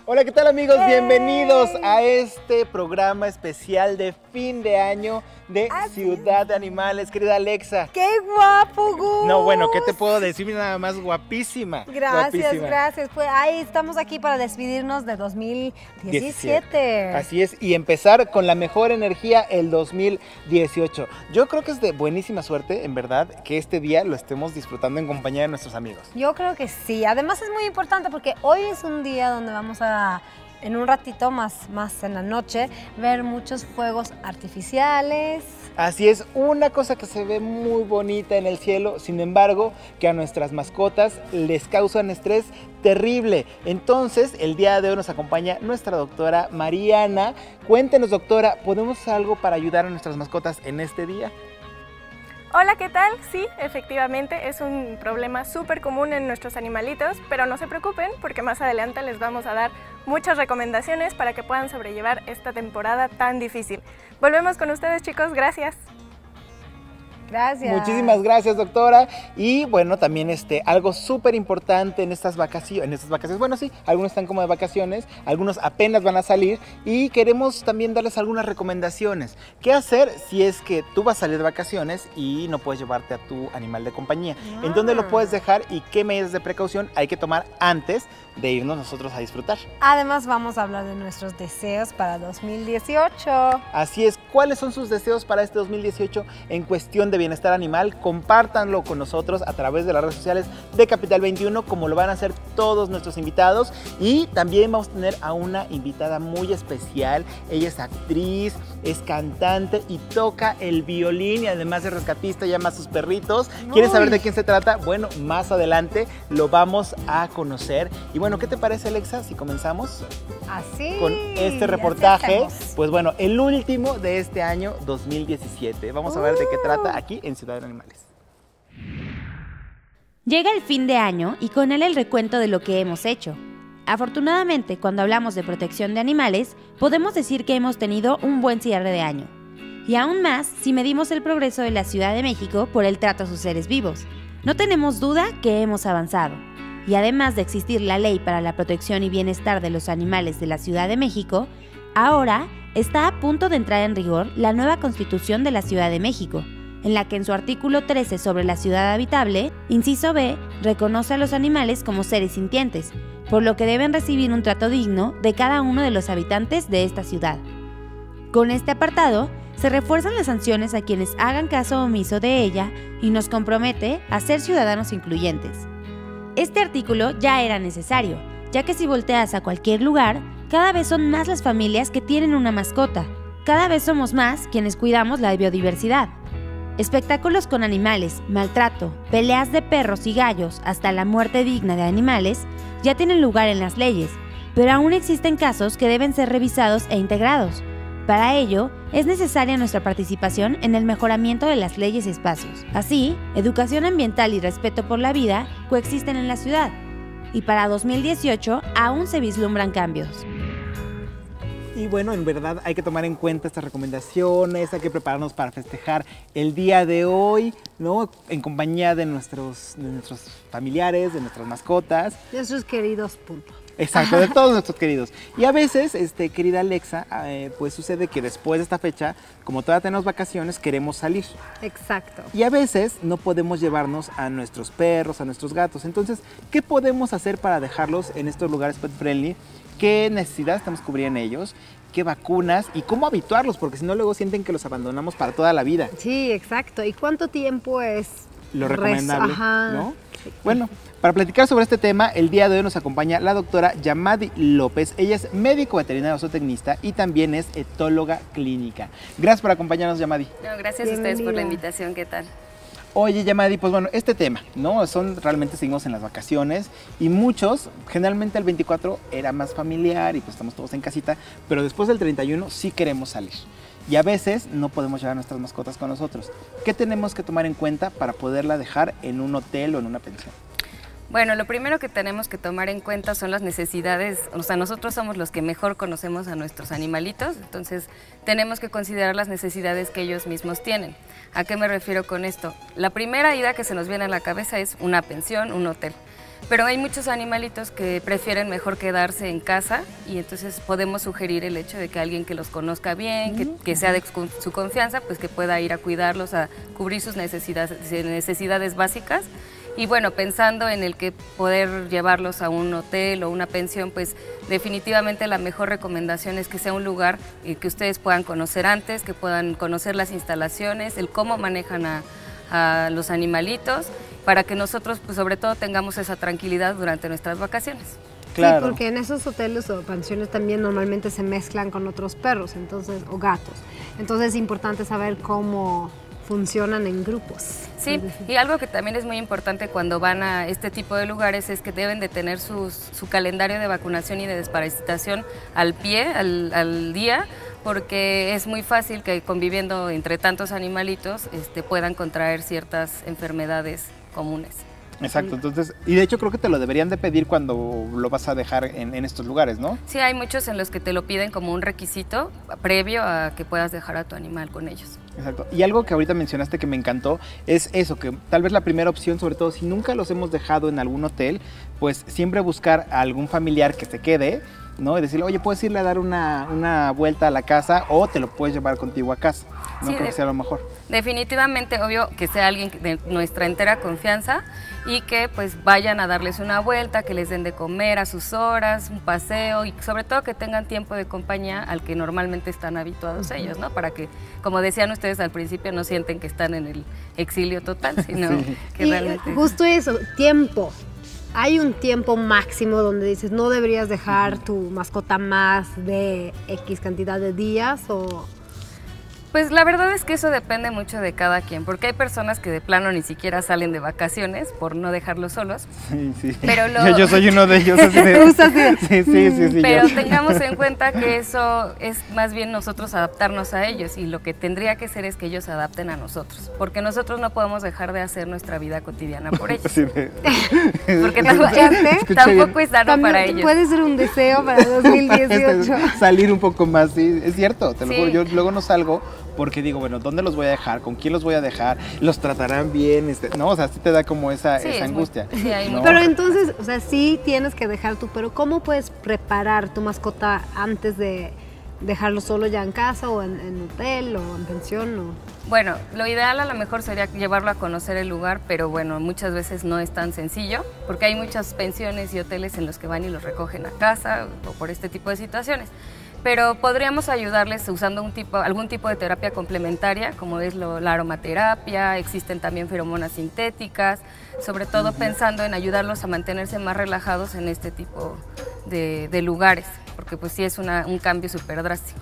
Hola, ¿qué tal amigos? Bienvenidos a este programa especial de fin de año de Ciudad de Animales, querida Alexa. ¡Qué guapo, Gus! No, bueno, ¿qué te puedo decir? Nada más guapísima. Gracias, guapísima. gracias. Pues ahí estamos aquí para despedirnos de 2017. Así es, y empezar con la mejor energía el 2018. Yo creo que es de buenísima suerte, en verdad, que este día lo estemos disfrutando en compañía de nuestros amigos. Yo creo que sí. Además es muy importante porque hoy es un día donde vamos a, en un ratito más en la noche, ver muchos fuegos artificiales. Así es, una cosa que se ve muy bonita en el cielo, sin embargo, que a nuestras mascotas les causan estrés terrible. Entonces, el día de hoy nos acompaña nuestra doctora Mariana. Cuéntenos, doctora, ¿podemos hacer algo para ayudar a nuestras mascotas en este día? Hola, ¿qué tal? Sí, efectivamente es un problema súper común en nuestros animalitos, pero no se preocupen porque más adelante les vamos a dar muchas recomendaciones para que puedan sobrellevar esta temporada tan difícil. Volvemos con ustedes, chicos, gracias. Gracias. Muchísimas gracias, doctora. Y bueno, también algo súper importante en estas vacaciones. Bueno, sí, algunos están como de vacaciones, algunos apenas van a salir y queremos también darles algunas recomendaciones. ¿Qué hacer si es que tú vas a salir de vacaciones y no puedes llevarte a tu animal de compañía? ¿En dónde lo puedes dejar y qué medidas de precaución hay que tomar antes de irnos nosotros a disfrutar? Además vamos a hablar de nuestros deseos para 2018. Así es, ¿cuáles son sus deseos para este 2018 en cuestión de bienestar animal? Compártanlo con nosotros a través de las redes sociales de Capital 21, como lo van a hacer todos nuestros invitados. Y también vamos a tener a una invitada muy especial. Ella es actriz, es cantante y toca el violín y además es rescatista y ama a sus perritos. ¿Quieren saber de quién se trata? Bueno, más adelante lo vamos a conocer. Y bueno, ¿qué te parece, Alexa, si comenzamos así con este reportaje? Pues bueno, el último de este año 2017. Vamos a ver de qué trata aquí en Ciudad de Animales. Llega el fin de año y con él el recuento de lo que hemos hecho. Afortunadamente, cuando hablamos de protección de animales, podemos decir que hemos tenido un buen cierre de año. Y aún más si medimos el progreso de la Ciudad de México por el trato a sus seres vivos. No tenemos duda que hemos avanzado. Y además de existir la Ley para la Protección y Bienestar de los Animales de la Ciudad de México, ahora está a punto de entrar en rigor la nueva Constitución de la Ciudad de México, en la que en su artículo 13 sobre la ciudad habitable, inciso B, reconoce a los animales como seres sintientes, por lo que deben recibir un trato digno de cada uno de los habitantes de esta ciudad. Con este apartado, se refuerzan las sanciones a quienes hagan caso omiso de ella y nos compromete a ser ciudadanos incluyentes. Este artículo ya era necesario, ya que si volteas a cualquier lugar, cada vez son más las familias que tienen una mascota. Cada vez somos más quienes cuidamos la biodiversidad. Espectáculos con animales, maltrato, peleas de perros y gallos, hasta la muerte digna de animales, ya tienen lugar en las leyes, pero aún existen casos que deben ser revisados e integrados. Para ello, es necesaria nuestra participación en el mejoramiento de las leyes y espacios. Así, educación ambiental y respeto por la vida coexisten en la ciudad. Y para 2018 aún se vislumbran cambios. Y bueno, en verdad hay que tomar en cuenta estas recomendaciones, hay que prepararnos para festejar el día de hoy, ¿no? En compañía de nuestros familiares, de nuestras mascotas. De sus queridos puntos. Exacto, de todos nuestros queridos. Y a veces, querida Alexa, pues sucede que después de esta fecha, como todavía tenemos vacaciones, queremos salir. Exacto. Y a veces no podemos llevarnos a nuestros perros, a nuestros gatos. Entonces, ¿qué podemos hacer para dejarlos en estos lugares pet friendly? ¿Qué necesidades estamos cubriendo en ellos? ¿Qué vacunas? ¿Y cómo habituarlos? Porque si no, luego sienten que los abandonamos para toda la vida. Sí, exacto. ¿Y cuánto tiempo es lo recomendable? ¿No? Bueno, para platicar sobre este tema, el día de hoy nos acompaña la doctora Yamadi López. Ella es médico veterinario zootecnista y también es etóloga clínica. Gracias por acompañarnos, Yamadi. No, gracias a ustedes por la invitación. ¿Qué tal? Oye, Yamadi, pues bueno, este tema, ¿no? Realmente seguimos en las vacaciones y muchos, generalmente el 24 era más familiar y pues estamos todos en casita, pero después del 31 sí queremos salir. Y a veces no podemos llevar a nuestras mascotas con nosotros. ¿Qué tenemos que tomar en cuenta para poderla dejar en un hotel o en una pensión? Bueno, lo primero que tenemos que tomar en cuenta son las necesidades, o sea, nosotros somos los que mejor conocemos a nuestros animalitos, entonces tenemos que considerar las necesidades que ellos mismos tienen. ¿A qué me refiero con esto? La primera idea que se nos viene a la cabeza es una pensión, un hotel. Pero hay muchos animalitos que prefieren mejor quedarse en casa y entonces podemos sugerir el hecho de que alguien que los conozca bien, que sea de su confianza, pues que pueda ir a cuidarlos, a cubrir sus necesidades básicas. Y bueno, pensando en el que poder llevarlos a un hotel o una pensión, pues definitivamente la mejor recomendación es que sea un lugar que ustedes puedan conocer antes, que puedan conocer las instalaciones, el cómo manejan a los animalitos, para que nosotros pues sobre todo tengamos esa tranquilidad durante nuestras vacaciones. Claro. Sí, porque en esos hoteles o pensiones también normalmente se mezclan con otros perros, entonces, o gatos. Entonces es importante saber cómo funcionan en grupos. Sí, y algo que también es muy importante cuando van a este tipo de lugares es que deben de tener su calendario de vacunación y de desparasitación al pie, al día, porque es muy fácil que conviviendo entre tantos animalitos puedan contraer ciertas enfermedades comunes. Exacto, entonces, y de hecho creo que te lo deberían de pedir cuando lo vas a dejar en estos lugares, ¿no? Sí, hay muchos en los que te lo piden como un requisito previo a que puedas dejar a tu animal con ellos. Exacto, y algo que ahorita mencionaste que me encantó es eso, que tal vez la primera opción, sobre todo si nunca los hemos dejado en algún hotel, pues siempre buscar a algún familiar que se quede, ¿no? Y decirle, oye, puedes irle a dar una vuelta a la casa o te lo puedes llevar contigo a casa, ¿no? Sí, creo que sea lo mejor. Definitivamente, obvio, que sea alguien de nuestra entera confianza y que pues vayan a darles una vuelta, que les den de comer a sus horas, un paseo y sobre todo que tengan tiempo de compañía al que normalmente están habituados ellos, ¿no? Para que, como decían ustedes al principio, no sienten que están en el exilio total, sino que realmente... Justo eso, tiempo. ¿Hay un tiempo máximo donde dices no deberías dejar tu mascota más de X cantidad de días o...? Pues la verdad es que eso depende mucho de cada quien, porque hay personas que de plano ni siquiera salen de vacaciones por no dejarlos solos. Sí, sí. Pero yo soy uno de ellos. Así de... sí. Pero tengamos en cuenta que eso es más bien nosotros adaptarnos a ellos y lo que tendría que ser es que ellos se adapten a nosotros, porque nosotros no podemos dejar de hacer nuestra vida cotidiana por ellos. Sí, porque tampoco es sano para ellos. Puede ser un deseo para 2018. Salir un poco más, sí, es cierto, te lo juro, yo luego no salgo porque digo, bueno, ¿dónde los voy a dejar? ¿Con quién los voy a dejar? ¿Los tratarán bien? ¿No? O sea, sí te da como esa angustia. Sí, ¿no? Pero entonces, o sea, sí tienes que dejar pero ¿cómo puedes preparar tu mascota antes de dejarlo solo ya en casa o en hotel o en pensión? Bueno, lo ideal a lo mejor sería llevarlo a conocer el lugar, pero bueno, muchas veces no es tan sencillo, porque hay muchas pensiones y hoteles en los que van y los recogen a casa o por este tipo de situaciones. Pero podríamos ayudarles usando algún tipo de terapia complementaria, como es la aromaterapia, existen también feromonas sintéticas, sobre todo pensando en ayudarlos a mantenerse más relajados en este tipo de lugares, porque pues sí es un cambio súper drástico.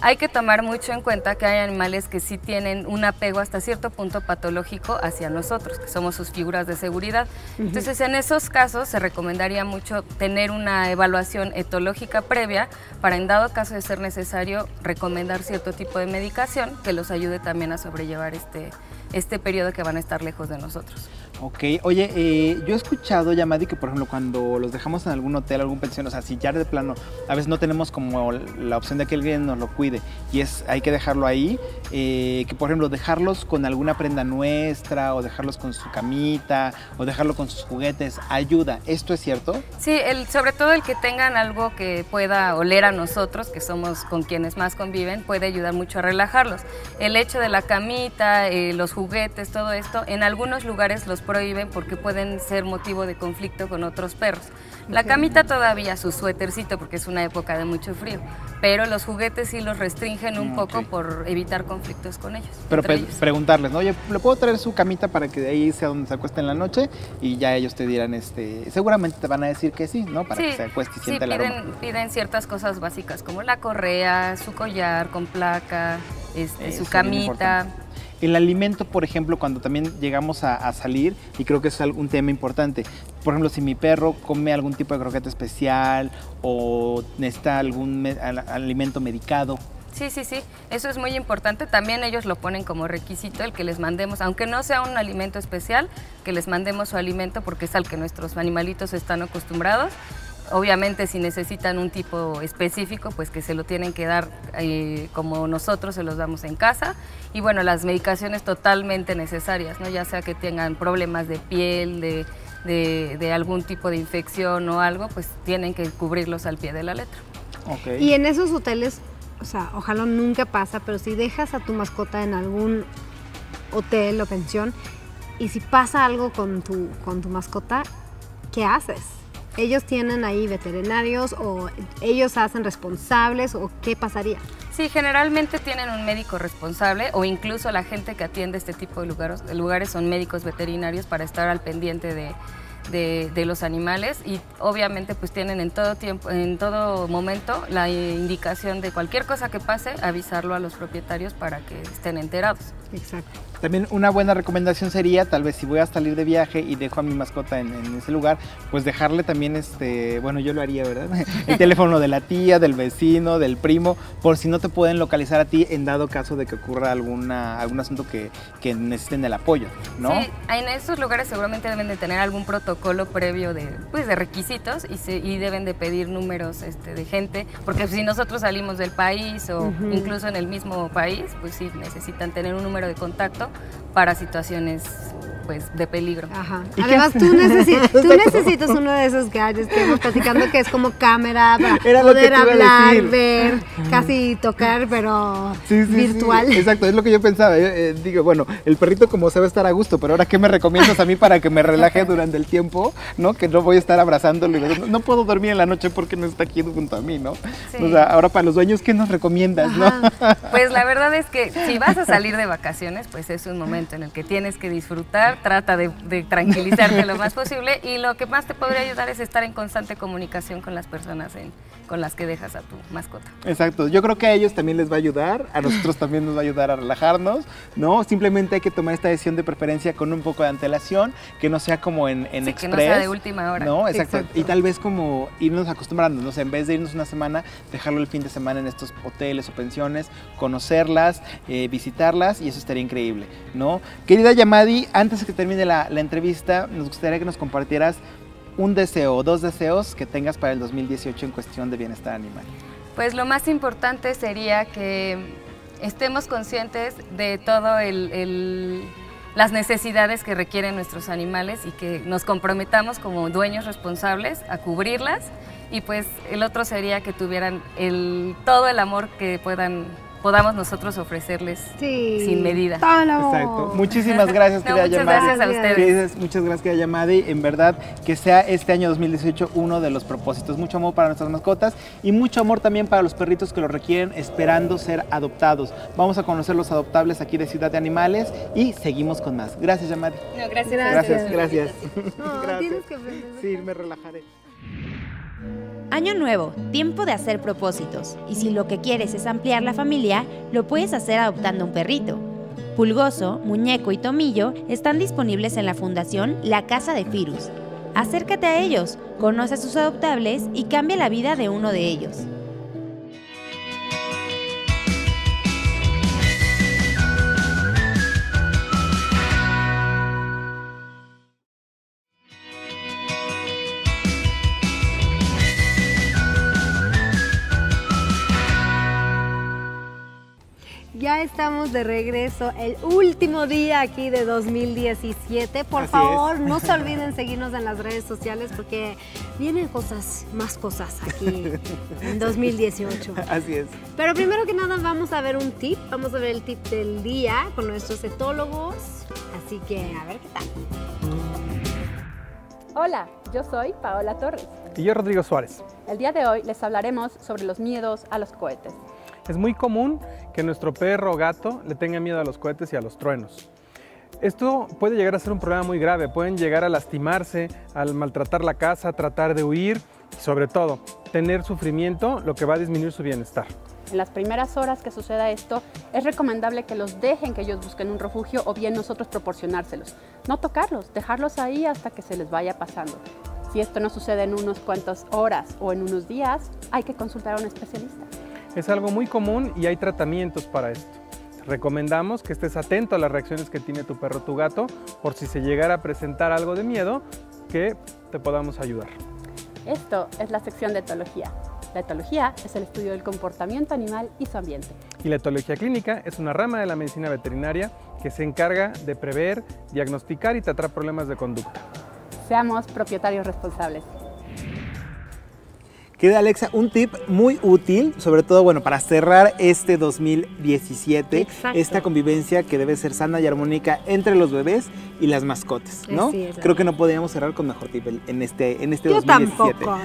Hay que tomar mucho en cuenta que hay animales que sí tienen un apego hasta cierto punto patológico hacia nosotros, que somos sus figuras de seguridad. Entonces, en esos casos se recomendaría mucho tener una evaluación etológica previa para, en dado caso de ser necesario, recomendar cierto tipo de medicación que los ayude también a sobrellevar este periodo que van a estar lejos de nosotros. Ok, oye, yo he escuchado, Yamadi, que por ejemplo cuando los dejamos en algún hotel, algún pensión, o sea, si ya de plano, a veces no tenemos como la opción de que alguien nos lo cuide y hay que dejarlo ahí, que por ejemplo dejarlos con alguna prenda nuestra o dejarlos con su camita o dejarlo con sus juguetes, ayuda. ¿Esto es cierto? Sí, sobre todo el que tengan algo que pueda oler a nosotros, que somos con quienes más conviven, puede ayudar mucho a relajarlos. El hecho de la camita, los juguetes, todo esto, en algunos lugares los prohíben porque pueden ser motivo de conflicto con otros perros. La camita todavía, su suétercito, porque es una época de mucho frío, pero los juguetes sí los restringen un poco por evitar conflictos con ellos. Pero preguntarles, ¿no? Oye, ¿le puedo traer su camita para que de ahí sea donde se acueste en la noche? Y ya ellos te dirán, seguramente te van a decir que sí, ¿no? Para que se acueste y siente el aroma. Piden ciertas cosas básicas como la correa, su collar con placa, su camita. El alimento, por ejemplo, cuando también llegamos a salir, y creo que es un tema importante, por ejemplo, si mi perro come algún tipo de croqueta especial o necesita algún alimento medicado, Sí, eso es muy importante. También ellos lo ponen como requisito, el que les mandemos, aunque no sea un alimento especial, que les mandemos su alimento porque es al que nuestros animalitos están acostumbrados. Obviamente si necesitan un tipo específico, pues que se lo tienen que dar como nosotros se los damos en casa. Y bueno, las medicaciones totalmente necesarias, ¿no? Ya sea que tengan problemas de piel, de algún tipo de infección o algo, pues tienen que cubrirlos al pie de la letra. Okay. Y en esos hoteles, o sea, ojalá nunca pasa, pero si dejas a tu mascota en algún hotel o pensión y si pasa algo con tu mascota, ¿qué haces? ¿Ellos tienen ahí veterinarios o ellos hacen responsables o qué pasaría? Sí, generalmente tienen un médico responsable o incluso la gente que atiende este tipo de lugares son médicos veterinarios para estar al pendiente de los animales y obviamente pues tienen en todo momento la indicación de cualquier cosa que pase, avisarlo a los propietarios para que estén enterados. Exacto. También una buena recomendación sería, tal vez si voy a salir de viaje y dejo a mi mascota en ese lugar, pues dejarle también, bueno, yo lo haría, ¿verdad? El teléfono de la tía, del vecino, del primo, por si no te pueden localizar a ti en dado caso de que ocurra algún asunto que necesiten el apoyo, ¿no? Sí, en estos lugares seguramente deben de tener algún protocolo previo de requisitos y deben de pedir números de gente, porque si nosotros salimos del país o incluso en el mismo país, pues sí necesitan tener un número de contacto para situaciones pues de peligro. Ajá. Además tú necesitas uno de esos gadgets que hemos platicando que es como cámara para poder hablar, ver, casi tocar, pero virtual. Sí, exacto, es lo que yo pensaba. Digo, bueno, el perrito como se va a estar a gusto, pero ahora ¿qué me recomiendas a mí para que me relaje durante el tiempo? ¿No? Que no voy a estar abrazándolo y no puedo dormir en la noche porque no está aquí junto a mí, ¿no? Sí. O sea, ahora para los dueños, ¿qué nos recomiendas, no? Pues la verdad es que si vas a salir de vacaciones, pues es un momento en el que tienes que disfrutar, trata de tranquilizarte lo más posible y lo que más te podría ayudar es estar en constante comunicación con las personas con las que dejas a tu mascota. Exacto, yo creo que a ellos también les va a ayudar, a nosotros también nos va a ayudar a relajarnos, ¿no? Simplemente hay que tomar esta decisión de preferencia con un poco de antelación, que no sea como en express. Que no sea de última hora. No, exacto. Y tal vez como irnos acostumbrando, no sé, en vez de irnos una semana, dejarlo el fin de semana en estos hoteles o pensiones, conocerlas, visitarlas y eso estaría increíble, ¿no? Querida Yamadi, antes de que termine la entrevista, nos gustaría que nos compartieras un deseo o dos deseos que tengas para el 2018 en cuestión de bienestar animal. Pues lo más importante sería que estemos conscientes de todo las necesidades que requieren nuestros animales y que nos comprometamos como dueños responsables a cubrirlas y pues el otro sería que tuvieran todo el amor que podamos nosotros ofrecerles sin medida. Todo el amor. Exacto. Muchísimas gracias, querida Yamadi. Muchas gracias a ustedes. Muchas gracias, querida Yamadi. En verdad, que sea este año 2018 uno de los propósitos. Mucho amor para nuestras mascotas y mucho amor también para los perritos que lo requieren esperando ser adoptados. Vamos a conocer los adoptables aquí de Ciudad de Animales y seguimos con más. Gracias, Yamadi. No, gracias. Gracias. No, Gracias. tienes que aprender. Sí, me relajaré. Año nuevo, tiempo de hacer propósitos. Y si lo que quieres es ampliar la familia, lo puedes hacer adoptando un perrito. Pulgoso, Muñeco y Tomillo están disponibles en la Fundación La Casa de Firus. Acércate a ellos, conoce a sus adoptables y cambia la vida de uno de ellos. Ya estamos de regreso, el último día aquí de 2017. Por favor, no se olviden seguirnos en las redes sociales porque vienen más cosas aquí en 2018. Así es. Pero primero que nada vamos a ver un tip, vamos a ver el tip del día con nuestros etólogos. Así que a ver qué tal. Hola, yo soy Paola Torres. Y yo, Rodrigo Suárez. El día de hoy les hablaremos sobre los miedos a los cohetes. Es muy común que nuestro perro o gato le tenga miedo a los cohetes y a los truenos. Esto puede llegar a ser un problema muy grave, pueden llegar a lastimarse, al maltratar la casa, tratar de huir y sobre todo tener sufrimiento, lo que va a disminuir su bienestar. En las primeras horas que suceda esto, es recomendable que los dejen, que ellos busquen un refugio o bien nosotros proporcionárselos. No tocarlos, dejarlos ahí hasta que se les vaya pasando. Si esto no sucede en unas cuantas horas o en unos días, hay que consultar a un especialista. Es algo muy común y hay tratamientos para esto. Recomendamos que estés atento a las reacciones que tiene tu perro o tu gato, por si se llegara a presentar algo de miedo, que te podamos ayudar. Esto es la sección de etología. La etología es el estudio del comportamiento animal y su ambiente. Y la etología clínica es una rama de la medicina veterinaria que se encarga de prever, diagnosticar y tratar problemas de conducta. Seamos propietarios responsables. Queda, Alexa, un tip muy útil, sobre todo, bueno, para cerrar este 2017, Exacto. esta convivencia que debe ser sana y armónica entre los bebés y las mascotas, ¿no? Así es. Creo que no podríamos cerrar con mejor tip en este Yo 2017. tampoco.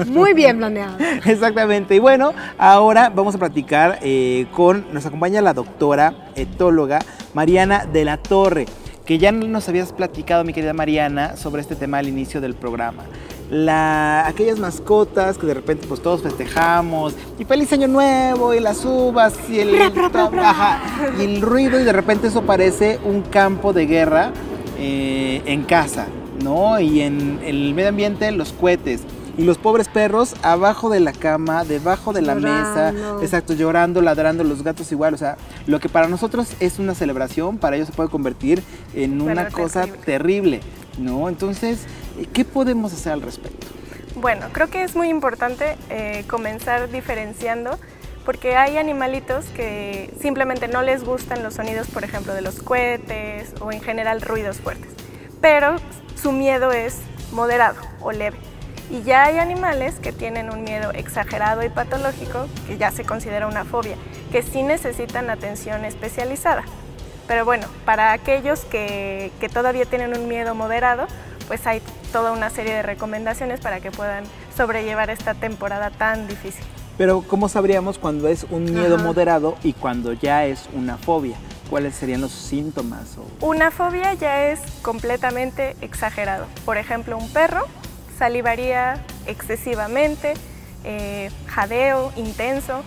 Muy bien planeado. Exactamente. Y bueno, ahora vamos a platicar nos acompaña la doctora etóloga Mariana de la Torre, que ya nos habías platicado, mi querida Mariana, sobre este tema al inicio del programa. Aquellas mascotas que de repente pues todos festejamos y feliz año nuevo y las uvas y ajá, y el ruido, y de repente eso parece un campo de guerra en casa, ¿no? Y en el medio ambiente los cohetes y los pobres perros abajo de la cama, debajo de la mesa, exacto, llorando, ladrando, los gatos igual. O sea, lo que para nosotros es una celebración, para ellos se puede convertir en una cosa terrible, ¿no? Entonces, ¿qué podemos hacer al respecto? Bueno, creo que es muy importante comenzar diferenciando, porque hay animalitos que simplemente no les gustan los sonidos, por ejemplo, de los cohetes o en general ruidos fuertes, pero su miedo es moderado o leve. Y ya hay animales que tienen un miedo exagerado y patológico, que ya se considera una fobia, que sí necesitan atención especializada. Pero bueno, para aquellos que todavía tienen un miedo moderado, pues hay toda una serie de recomendaciones para que puedan sobrellevar esta temporada tan difícil. Pero ¿cómo sabríamos cuando es un miedo moderado y cuando ya es una fobia? ¿Cuáles serían los síntomas? Una fobia ya es completamente exagerado. Por ejemplo, un perro salivaría excesivamente, jadeo intenso,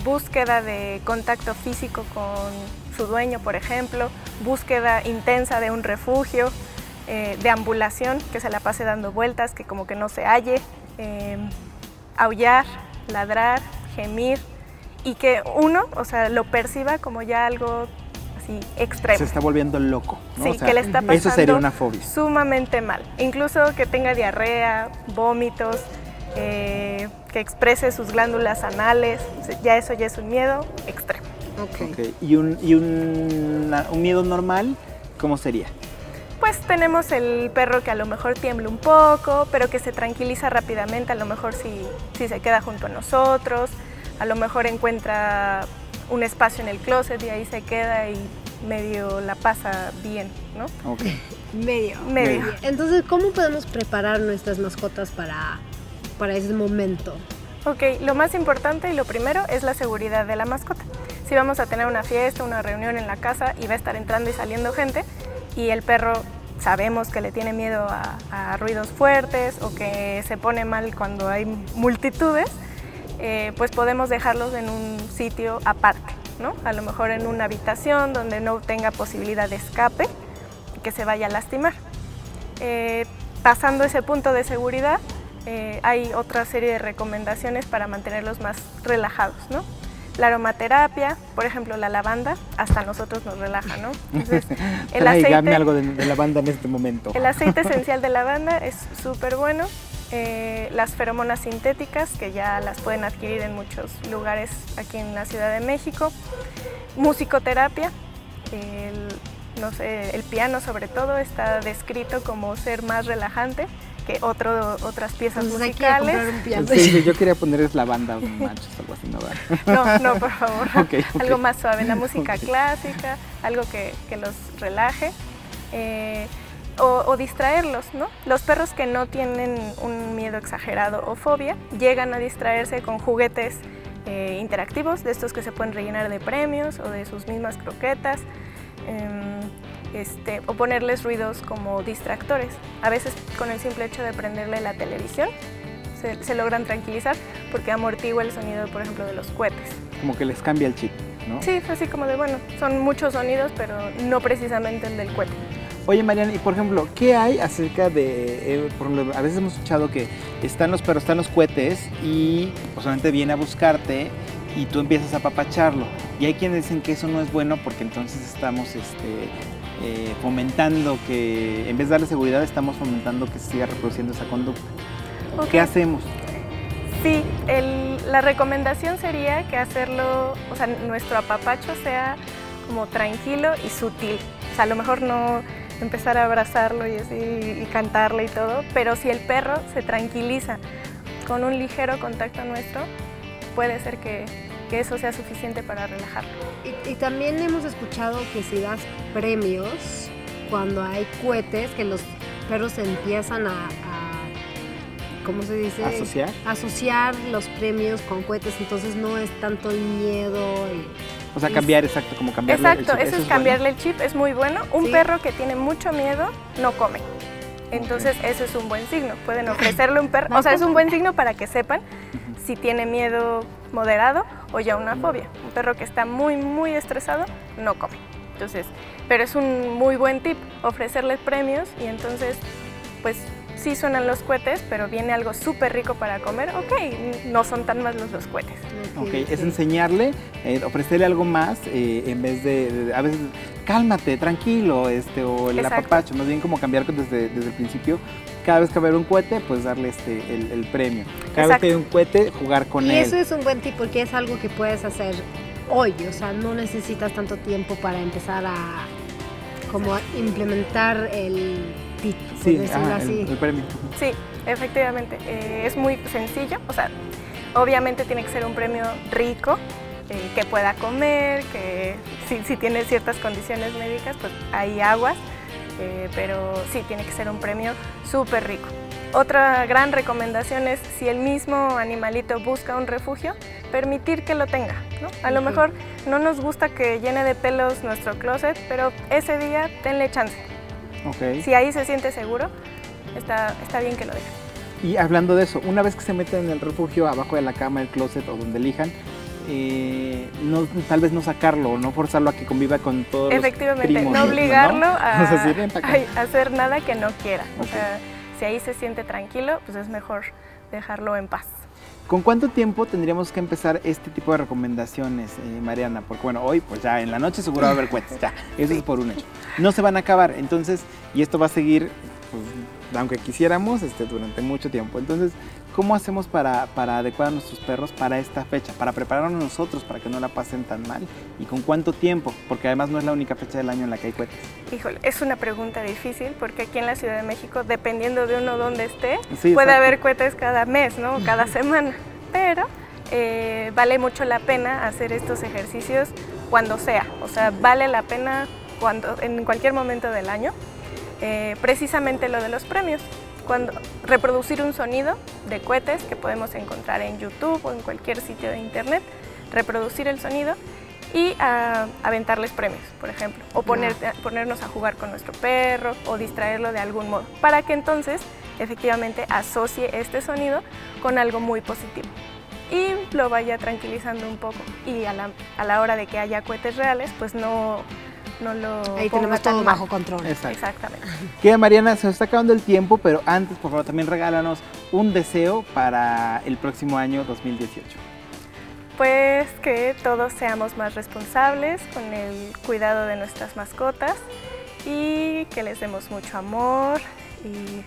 búsqueda de contacto físico con su dueño, por ejemplo, búsqueda intensa de un refugio, deambulación, que se la pase dando vueltas, que como que no se halle, aullar, ladrar, gemir, y que uno, o sea, lo perciba como ya algo así extremo. Se está volviendo loco, ¿no? Sí, o sea, que le está pasando eso sería una fobia. Sumamente mal. Incluso que tenga diarrea, vómitos, que exprese sus glándulas anales, ya eso ya es un miedo extremo. Okay. ¿Y un miedo normal cómo sería? Pues tenemos el perro que a lo mejor tiembla un poco, pero que se tranquiliza rápidamente, a lo mejor si se queda junto a nosotros, a lo mejor encuentra un espacio en el closet y ahí se queda y medio la pasa bien, ¿no? Okay. Medio. Entonces, ¿cómo podemos preparar nuestras mascotas para ese momento? Ok, lo más importante y lo primero es la seguridad de la mascota. Si vamos a tener una fiesta, una reunión en la casa y va a estar entrando y saliendo gente y el perro sabemos que le tiene miedo a ruidos fuertes o que se pone mal cuando hay multitudes, pues podemos dejarlos en un sitio aparte, ¿no? A lo mejor en una habitación donde no tenga posibilidad de escape y que se vaya a lastimar. Pasando ese punto de seguridad, hay otra serie de recomendaciones para mantenerlos más relajados, ¿no? La aromaterapia, por ejemplo, la lavanda, hasta a nosotros nos relaja, ¿no? Entonces, Tráigame algo de lavanda en este momento. El aceite esencial de lavanda es súper bueno. Las feromonas sintéticas, que ya las pueden adquirir en muchos lugares aquí en la Ciudad de México. Musicoterapia, el piano sobre todo está descrito como ser más relajante que otras piezas musicales. Sí, yo quería ponerles lavanda, machos, algo así, ¿no? No, por favor. Okay. Algo más suave, la música clásica, algo que los relaje. O distraerlos, ¿no? Los perros que no tienen un miedo exagerado o fobia llegan a distraerse con juguetes interactivos, de estos que se pueden rellenar de premios o de sus mismas croquetas, o ponerles ruidos como distractores. A veces con el simple hecho de prenderle la televisión se logran tranquilizar porque amortigua el sonido, por ejemplo, de los cohetes. Como que les cambia el chip, ¿no? Sí, así como de, bueno, son muchos sonidos, pero no precisamente el del cohete. Oye, Mariana, y por ejemplo, ¿qué hay acerca de, por ejemplo, a veces hemos escuchado que están los perros, están los cohetes y pues solamente viene a buscarte y tú empiezas a apapacharlo. Y hay quienes dicen que eso no es bueno porque entonces estamos fomentando que, en vez de darle seguridad, estamos fomentando que se siga reproduciendo esa conducta. Ok. ¿Qué hacemos? Sí, la recomendación sería que hacerlo, o sea, nuestro apapacho sea como tranquilo y sutil. O sea, a lo mejor no empezar a abrazarlo y así y cantarle y todo, pero si el perro se tranquiliza con un ligero contacto nuestro, puede ser que eso sea suficiente para relajarlo. Y también hemos escuchado que si das premios, cuando hay cohetes, que los perros empiezan a ¿cómo se dice? ¿Asociar? Asociar los premios con cohetes, entonces no es tanto el miedo. O sea, cambiar, exacto, como cambiarle Exacto, el chip. eso es cambiarle el chip, es muy bueno. Un Sí. perro que tiene mucho miedo no come. Entonces, eso es un buen signo. Pueden ofrecerle un perro, o sea, es un buen signo para que sepan si tiene miedo moderado o ya una fobia. Un perro que está muy, muy estresado no come. Entonces, pero es un muy buen tip, ofrecerles premios y entonces, pues, sí suenan los cohetes, pero viene algo súper rico para comer, ok, no son tan malos los cohetes. Ok, es enseñarle, ofrecerle algo más en vez de a veces, cálmate, tranquilo, o el Exacto. apapacho, más bien como cambiar desde el principio. Cada vez que va a haber un cohete, pues darle el premio. Cada vez que hay un cohete, jugar con Y él. eso es un buen tip porque es algo que puedes hacer hoy, o sea, no necesitas tanto tiempo para empezar a como a implementar el tip, por Sí, decirlo así. el premio. Sí, efectivamente, es muy sencillo, o sea, obviamente tiene que ser un premio rico, que pueda comer, que si tiene ciertas condiciones médicas, pues hay aguas, pero sí, tiene que ser un premio súper rico. Otra gran recomendación es, si el mismo animalito busca un refugio, permitir que lo tenga, ¿no? A lo mejor no nos gusta que llene de pelos nuestro closet, pero ese día tenle chance. Ok. Si ahí se siente seguro, está bien que lo dejen. Y hablando de eso, una vez que se meten en el refugio, abajo de la cama, el closet o donde elijan, tal vez no sacarlo, no forzarlo a que conviva con todos Efectivamente, los primos, no obligarlo ¿no? O sea, sí, ven para acá. a hacer nada que no quiera. O Ok. sea, si ahí se siente tranquilo, pues es mejor dejarlo en paz. ¿Con cuánto tiempo tendríamos que empezar este tipo de recomendaciones, Mariana? Porque bueno, hoy pues ya en la noche seguro va a haber cohetes, ya, eso es por un hecho. No se van a acabar, entonces, y esto va a seguir, pues, aunque quisiéramos, durante mucho tiempo. Entonces, ¿cómo hacemos para adecuar a nuestros perros para esta fecha? Para prepararnos nosotros para que no la pasen tan mal. ¿Y con cuánto tiempo? Porque además no es la única fecha del año en la que hay cohetes. Híjole, es una pregunta difícil porque aquí en la Ciudad de México, dependiendo de uno donde esté, Sí, puede exacto. haber cohetes cada mes, ¿no? Cada semana. Pero vale mucho la pena hacer estos ejercicios cuando sea. O sea, vale la pena en cualquier momento del año. Precisamente lo de los premios. Reproducir un sonido de cohetes que podemos encontrar en YouTube o en cualquier sitio de internet, reproducir el sonido y aventarles premios, por ejemplo, o ponernos a jugar con nuestro perro o distraerlo de algún modo, para que entonces efectivamente asocie este sonido con algo muy positivo y lo vaya tranquilizando un poco, y a la hora de que haya cohetes reales, pues no lo Ahí ponga tenemos tan todo mal. bajo control. Exacto. Exactamente. Que Mariana, se nos está acabando el tiempo, pero antes, por favor, también regálanos un deseo para el próximo año 2018. Pues que todos seamos más responsables con el cuidado de nuestras mascotas y que les demos mucho amor y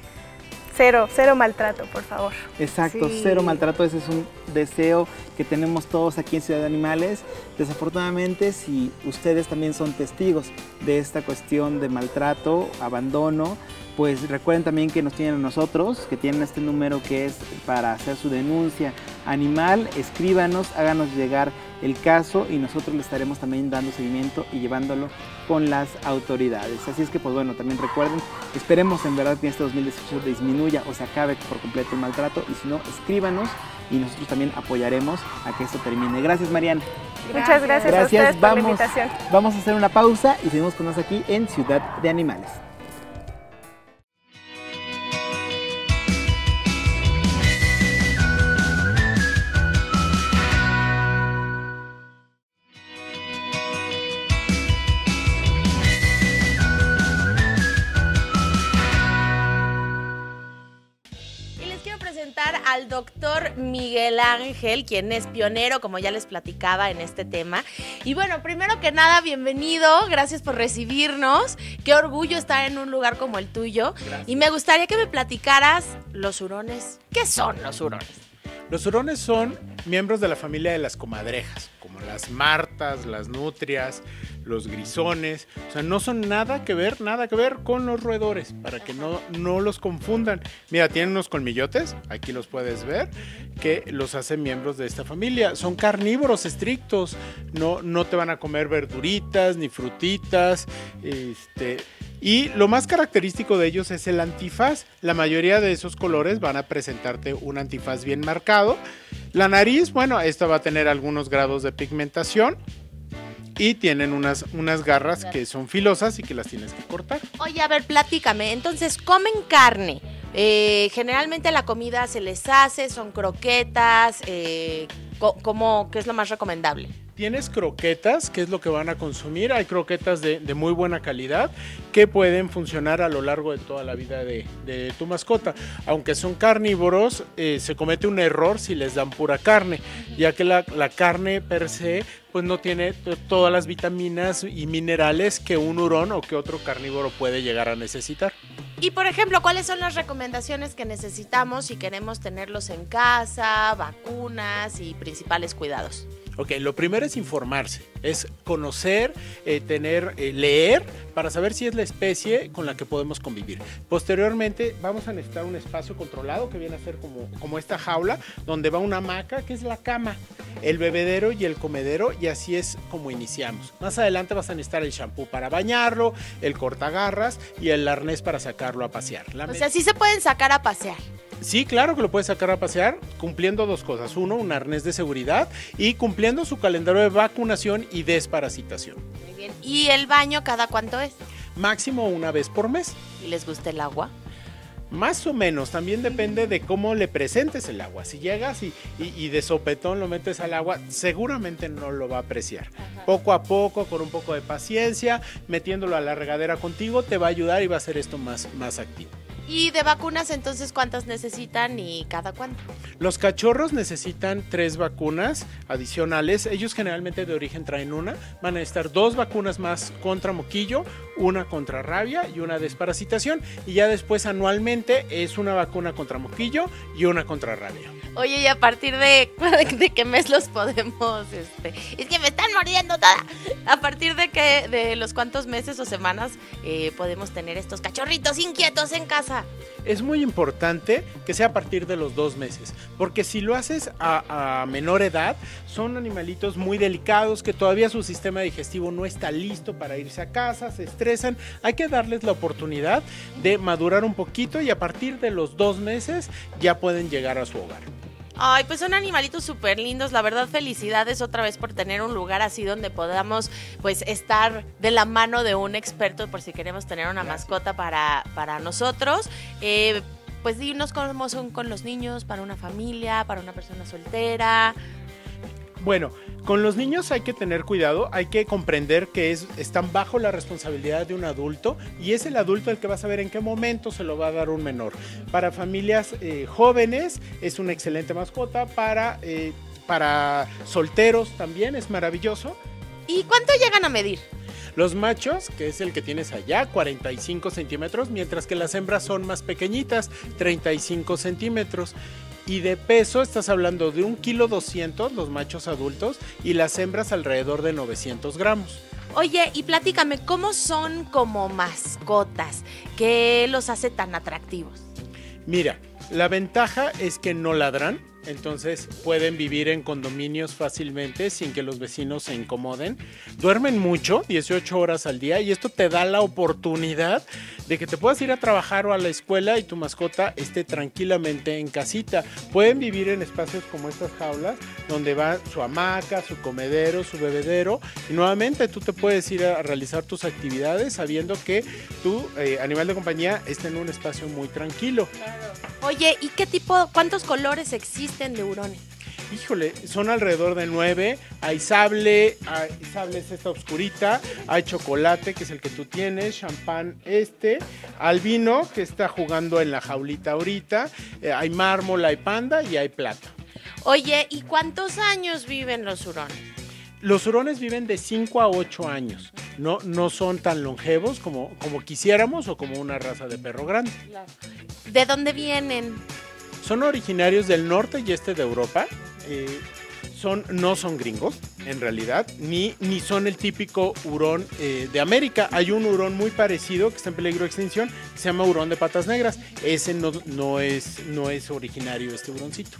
cero maltrato, por favor. Exacto, Sí. cero maltrato, ese es un deseo que tenemos todos aquí en Ciudad de Animales. Desafortunadamente, si ustedes también son testigos de esta cuestión de maltrato, abandono, pues recuerden también que nos tienen a nosotros, que tienen este número que es para hacer su denuncia animal. Escríbanos, háganos llegar el caso y nosotros le estaremos también dando seguimiento y llevándolo con las autoridades. Así es que, pues bueno, también recuerden, esperemos en verdad que este 2018 disminuya o se acabe por completo el maltrato, y si no, escríbanos y nosotros también apoyaremos a que esto termine. Gracias, Mariana. Muchas gracias a ustedes por la invitación. Vamos a hacer una pausa y seguimos con nosotros aquí en Ciudad de Animales. presentar al doctor Miguel Ángel, quien es pionero, como ya les platicaba, en este tema. Y bueno, primero que nada, bienvenido, gracias por recibirnos. Qué orgullo estar en un lugar como el tuyo. Gracias. Y me gustaría que me platicaras los hurones. ¿Qué son los hurones? Los hurones son miembros de la familia de las comadrejas, como las martas, las nutrias, los grisones. O sea, no son nada que ver con los roedores, para que no los confundan. Mira, tienen unos colmillotes, aquí los puedes ver, que los hacen miembros de esta familia. Son carnívoros estrictos, no te van a comer verduritas ni frutitas, y lo más característico de ellos es el antifaz. La mayoría de esos colores van a presentarte un antifaz bien marcado. La nariz, bueno, esta va a tener algunos grados de pigmentación y tienen unas garras que son filosas y que las tienes que cortar. Oye, a ver, platícame. Entonces, ¿comen carne? Generalmente la comida se les hace, son croquetas, ¿qué es lo más recomendable? Tienes croquetas, que es lo que van a consumir. Hay croquetas de muy buena calidad que pueden funcionar a lo largo de toda la vida de tu mascota. Aunque son carnívoros, se comete un error si les dan pura carne, ya que la carne per se pues no tiene todas las vitaminas y minerales que un hurón o que otro carnívoro puede llegar a necesitar. Y por ejemplo, ¿cuáles son las recomendaciones que necesitamos si queremos tenerlos en casa, vacunas y principales cuidados? Ok, lo primero es informarse, es conocer, leer para saber si es la especie con la que podemos convivir. Posteriormente vamos a necesitar un espacio controlado que viene a ser como esta jaula donde va una hamaca que es la cama, el bebedero y el comedero, y así es como iniciamos. Más adelante vas a necesitar el shampoo para bañarlo, el cortagarras y el arnés para sacarlo a pasear. O sea, sí se pueden sacar a pasear. Sí, claro que lo puedes sacar a pasear cumpliendo dos cosas. Uno, un arnés de seguridad y cumpliendo su calendario de vacunación y desparasitación. Muy bien. ¿Y el baño cada cuánto es? Máximo una vez por mes. ¿Y les gusta el agua? Más o menos, también depende de cómo le presentes el agua. Si llegas y de sopetón lo metes al agua, seguramente no lo va a apreciar. Ajá. Poco a poco, con un poco de paciencia, metiéndolo a la regadera contigo, te va a ayudar y va a hacer esto más activo. ¿Y de vacunas entonces cuántas necesitan y cada cuánto? Los cachorros necesitan 3 vacunas adicionales. Ellos generalmente de origen traen una. Van a necesitar 2 vacunas más contra moquillo, una contra rabia y una desparasitación. Y ya después anualmente es una vacuna contra moquillo y una contra rabia. Oye, ¿y a partir de qué mes los podemos? Es que me están mordiendo toda. ¿A partir de los cuántos meses o semanas podemos tener estos cachorritos inquietos en casa? Es muy importante que sea a partir de los 2 meses, porque si lo haces a menor edad, son animalitos muy delicados que todavía su sistema digestivo no está listo para irse a casa, se estresan. Hay que darles la oportunidad de madurar un poquito y a partir de los 2 meses ya pueden llegar a su hogar. Ay, pues son animalitos súper lindos, la verdad felicidades otra vez por tener un lugar así donde podamos pues estar de la mano de un experto por si queremos tener una mascota para nosotros. Pues dinos cómo son con los niños, para una familia, para una persona soltera. Bueno, con los niños hay que tener cuidado, hay que comprender que están bajo la responsabilidad de un adulto y es el adulto el que va a saber en qué momento se lo va a dar un menor. Para familias jóvenes es una excelente mascota, para solteros también es maravilloso. ¿Y cuánto llegan a medir? Los machos, que es el que tienes allá, 45 centímetros, mientras que las hembras son más pequeñitas, 35 centímetros. Y de peso estás hablando de 1,2 kg los machos adultos y las hembras alrededor de 900 gramos. Oye, y platícame, ¿cómo son como mascotas? ¿Qué los hace tan atractivos? Mira, la ventaja es que no ladran, entonces pueden vivir en condominios fácilmente sin que los vecinos se incomoden. Duermen mucho, 18 horas al día, y esto te da la oportunidad de que te puedas ir a trabajar o a la escuela y tu mascota esté tranquilamente en casita. Pueden vivir en espacios como estas jaulas, donde va su hamaca, su comedero, su bebedero, y nuevamente tú te puedes ir a realizar tus actividades sabiendo que tu animal de compañía está en un espacio muy tranquilo. Oye, ¿y cuántos colores existen de hurones? Híjole, son alrededor de 9. Hay sable es esta oscurita, hay chocolate, que es el que tú tienes, champán albino, que está jugando en la jaulita ahorita, hay mármol, hay panda y hay plata. Oye, ¿y cuántos años viven los hurones? Los hurones viven de 5 a 8 años, no son tan longevos como quisiéramos o como una raza de perro grande. ¿De dónde vienen? Son originarios del norte y este de Europa, no son gringos en realidad, ni son el típico hurón de América. Hay un hurón muy parecido que está en peligro de extinción, que se llama hurón de patas negras. Ese no es originario, este huroncito.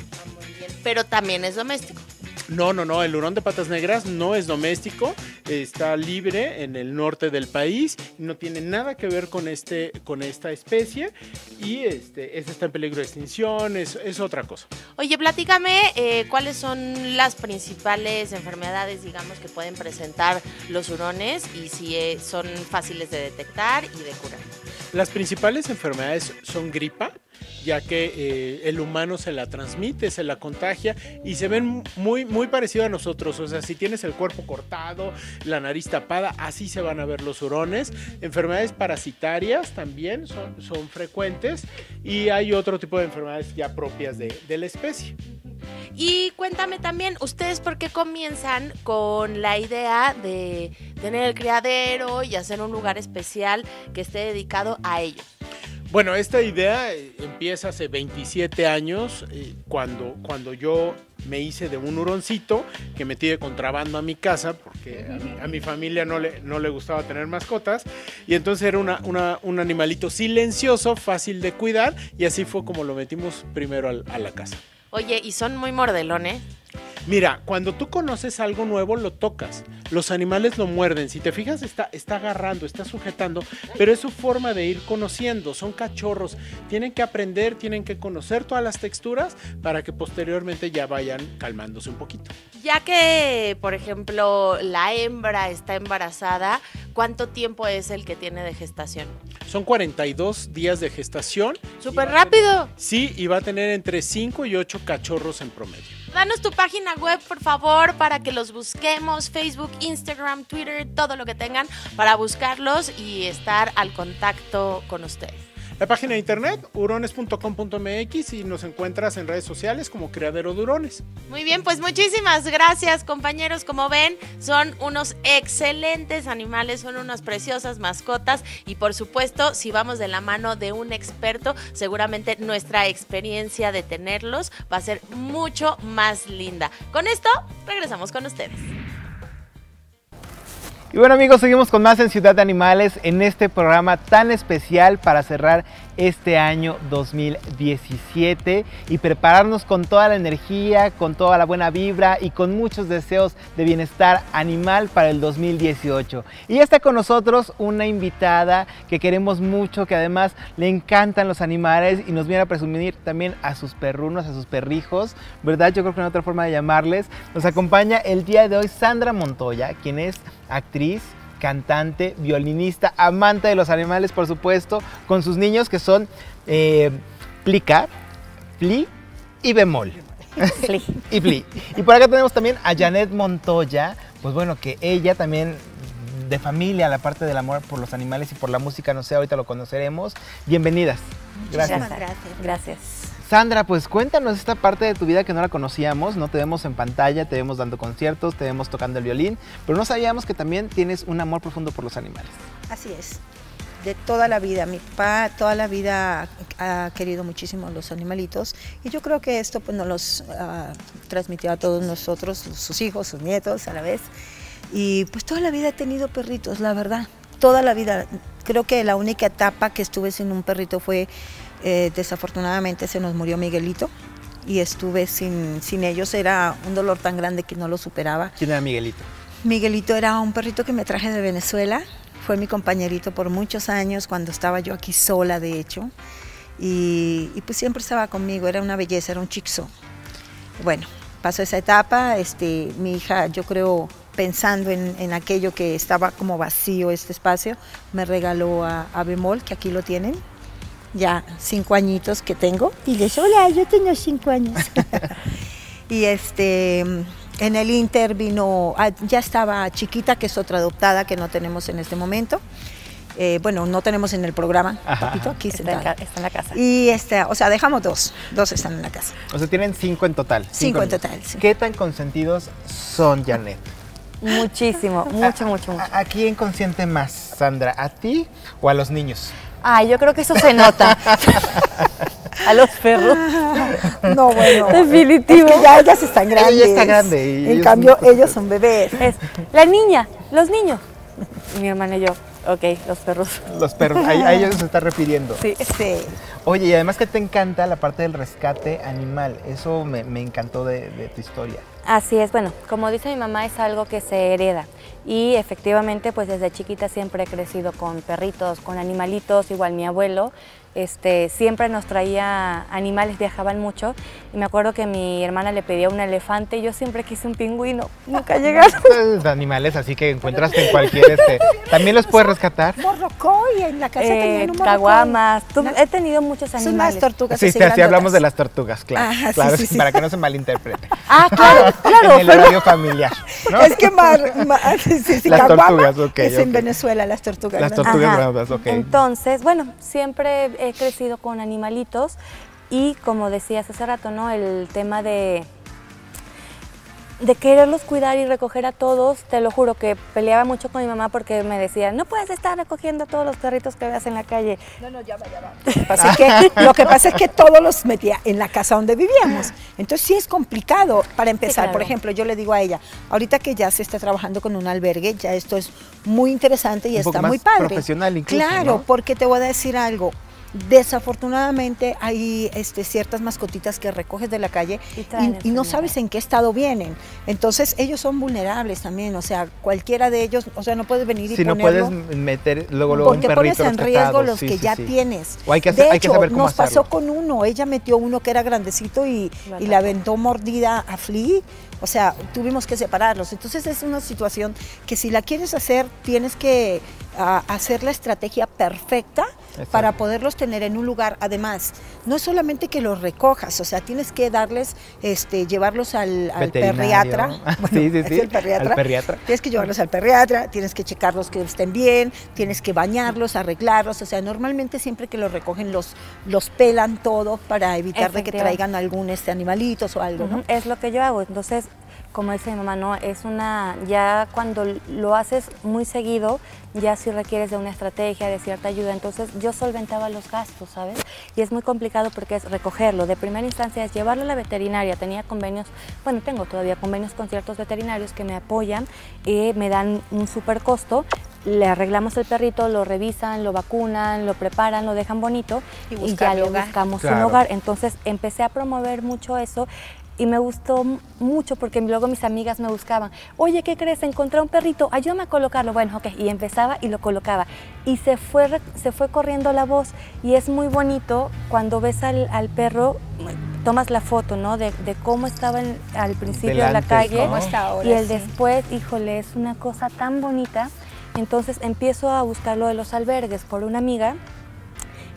Pero también es doméstico. No, el hurón de patas negras no es doméstico, está libre en el norte del país, no tiene nada que ver con esta especie y este está en peligro de extinción, es otra cosa. Oye, platícame cuáles son las principales enfermedades, digamos, que pueden presentar los hurones y si son fáciles de detectar y de curar. Las principales enfermedades son gripa, ya que el humano se la transmite, se la contagia y se ven muy, muy parecido a nosotros. O sea, si tienes el cuerpo cortado, la nariz tapada, así se van a ver los hurones. Enfermedades parasitarias también son frecuentes y hay otro tipo de enfermedades ya propias de la especie. Y cuéntame también, ¿ustedes por qué comienzan con la idea de tener el criadero y hacer un lugar especial que esté dedicado a ellos? Bueno, esta idea empieza hace 27 años, cuando yo me hice de un huroncito que metí de contrabando a mi casa, porque a mi familia no le gustaba tener mascotas, y entonces era un animalito silencioso, fácil de cuidar, y así fue como lo metimos primero a la casa. Oye, ¿y son muy mordelones? Mira, cuando tú conoces algo nuevo, lo tocas. Los animales lo muerden. Si te fijas, está agarrando, está sujetando, pero es su forma de ir conociendo. Son cachorros. Tienen que aprender, tienen que conocer todas las texturas para que posteriormente ya vayan calmándose un poquito. Ya que, por ejemplo, la hembra está embarazada, ¿cuánto tiempo es el que tiene de gestación? Son 42 días de gestación. ¡Súper rápido! Sí, y va a tener entre 5 y 8 cachorros en promedio. Danos tu página web, por favor, para que los busquemos, Facebook, Instagram, Twitter, todo lo que tengan, para buscarlos y estar al contacto con ustedes. La página de internet, hurones.com.mx, y nos encuentras en redes sociales como Criadero de Hurones. Muy bien, pues muchísimas gracias, compañeros. Como ven, son unos excelentes animales, son unas preciosas mascotas y por supuesto, si vamos de la mano de un experto, seguramente nuestra experiencia de tenerlos va a ser mucho más linda. Con esto, regresamos con ustedes. Y bueno, amigos, seguimos con más en Ciudad de Animales en este programa tan especial para cerrar este año 2017 y prepararnos con toda la energía, con toda la buena vibra y con muchos deseos de bienestar animal para el 2018. Y ya está con nosotros una invitada que queremos mucho, que además le encantan los animales y nos viene a presumir también a sus perrunos, a sus perrijos, ¿verdad? Yo creo que no hay otra forma de llamarles. Nos acompaña el día de hoy Sandra Montoya, quien es actriz, cantante, violinista, amante de los animales, por supuesto, con sus niños que son Plica, Fli y Bemol. Fli. Y Fli. Y por acá tenemos también a Janet Montoya, pues bueno, que ella también de familia, la parte del amor por los animales y por la música, no sé, ahorita lo conoceremos. Bienvenidas. Gracias. Gracias. Sandra, pues cuéntanos esta parte de tu vida que no la conocíamos, no te vemos en pantalla, te vemos dando conciertos, te vemos tocando el violín, pero no sabíamos que también tienes un amor profundo por los animales. Así es, de toda la vida, mi papá toda la vida ha querido muchísimo los animalitos y yo creo que esto pues nos los transmitió a todos nosotros, sus hijos, sus nietos a la vez, y pues toda la vida he tenido perritos, la verdad, toda la vida. Creo que la única etapa que estuve sin un perrito fue desafortunadamente se nos murió Miguelito y estuve sin ellos, era un dolor tan grande que no lo superaba. ¿Quién era Miguelito? Miguelito era un perrito que me traje de Venezuela, fue mi compañerito por muchos años cuando estaba yo aquí sola de hecho y pues siempre estaba conmigo, era una belleza, era un chixo. Bueno, pasó esa etapa, mi hija yo creo pensando en aquello que estaba como vacío este espacio, me regaló a Bemol, que aquí lo tienen. Ya 5 añitos que tengo. Diles, hola, yo tengo 5 años. Y en el Inter vino, ya estaba Chiquita, que es otra adoptada que no tenemos en este momento. Bueno, no tenemos en el programa, Papito, aquí está en la casa. Y o sea, dejamos dos están en la casa. O sea, tienen 5 en total. 5 en total, sí. ¿Qué tan consentidos son, Janet? Muchísimo, mucho. ¿A quién consiente más, Sandra? ¿A ti o a los niños? Ay, yo creo que eso se nota. A los perros. No, bueno. Definitivo. Es que ya ellas están grandes. Ella está grande. En cambio, ellos son bebés. Es la niña, los niños. Y mi hermana y yo, ok, los perros. Los perros, a ellos se está refiriendo. Sí. Oye, y además que te encanta la parte del rescate animal. Eso me encantó de tu historia. Así es, bueno, como dice mi mamá, es algo que se hereda. Y efectivamente, pues desde chiquita siempre he crecido con perritos, con animalitos, igual mi abuelo. Siempre nos traía animales, viajaban mucho y me acuerdo que mi hermana le pedía un elefante y yo siempre quise un pingüino, nunca llegaron. Animales así que encontraste en cualquier ¿También los puedes rescatar? Morrocoy, en la casa tenían un morrocoy. Caguamas, he tenido muchos animales. Son las tortugas. Sí, así hablamos de las tortugas, claro. Claro, sí. Para que no se malinterprete. Claro. En el horario familiar, ¿no? Es que las tortugas, ok. Es en Venezuela, las tortugas. Las tortugas bravas, ok. Entonces, bueno, siempre he crecido con animalitos y como decías hace rato, ¿no? El tema de quererlos cuidar y recoger a todos, te lo juro que peleaba mucho con mi mamá porque me decía, no puedes estar recogiendo a todos los perritos que veas en la calle. No, ya va. Lo que pasa es que todos los metía en la casa donde vivíamos. Entonces sí es complicado para empezar. Sí, claro. Por ejemplo, yo le digo a ella, ahorita que ya se está trabajando con un albergue, ya esto es muy interesante y está muy padre. Profesional incluso, claro, ¿no? Porque te voy a decir algo. Desafortunadamente hay ciertas mascotitas que recoges de la calle y no sabes en qué estado vienen. Entonces ellos son vulnerables también, o sea, cualquiera de ellos, o sea, no puedes venir y ponerlo. Si no puedes meter luego un perrito porque pones en riesgo rescatado. los que ya tienes. O hay que de hecho, hay que saber cómo nos hacerlo. pasó con uno, ella metió uno que era grandecito y le aventó mordida a Flea. O sea, tuvimos que separarlos. Entonces es una situación que si la quieres hacer, tienes que hacer la estrategia perfecta. Exacto. Para poderlos tener en un lugar. Además, no es solamente que los recojas, o sea, tienes que darles, llevarlos al perriatra. Bueno, sí. El perriatra. Al perriatra. Tienes que llevarlos al perriatra, tienes que checarlos que estén bien, tienes que bañarlos, arreglarlos. O sea, normalmente siempre que los recogen los pelan todo para evitar de que traigan algún animalitos o algo, ¿no? Es lo que yo hago. Entonces, como dice mi mamá, no, ya cuando lo haces muy seguido, ya sí requieres de una estrategia, de cierta ayuda. Entonces yo solventaba los gastos, ¿sabes? Y es muy complicado porque es recogerlo. De primera instancia es llevarlo a la veterinaria. Tenía convenios, bueno, tengo todavía convenios con ciertos veterinarios que me apoyan y me dan un súper costo. Le arreglamos el perrito, lo revisan, lo vacunan, lo preparan, lo dejan bonito y ya le buscamos un hogar. Entonces empecé a promover mucho eso. Y me gustó mucho porque luego mis amigas me buscaban, oye, ¿qué crees? Encontré un perrito, ayúdame a colocarlo. Bueno, ok, y empezaba y lo colocaba. Y se fue corriendo la voz y es muy bonito cuando ves al perro, tomas la foto, ¿no? De cómo estaba al principio de la calle, ¿cómo está ahora? Y el después, híjole, es una cosa tan bonita. Entonces empiezo a buscar lo de los albergues por una amiga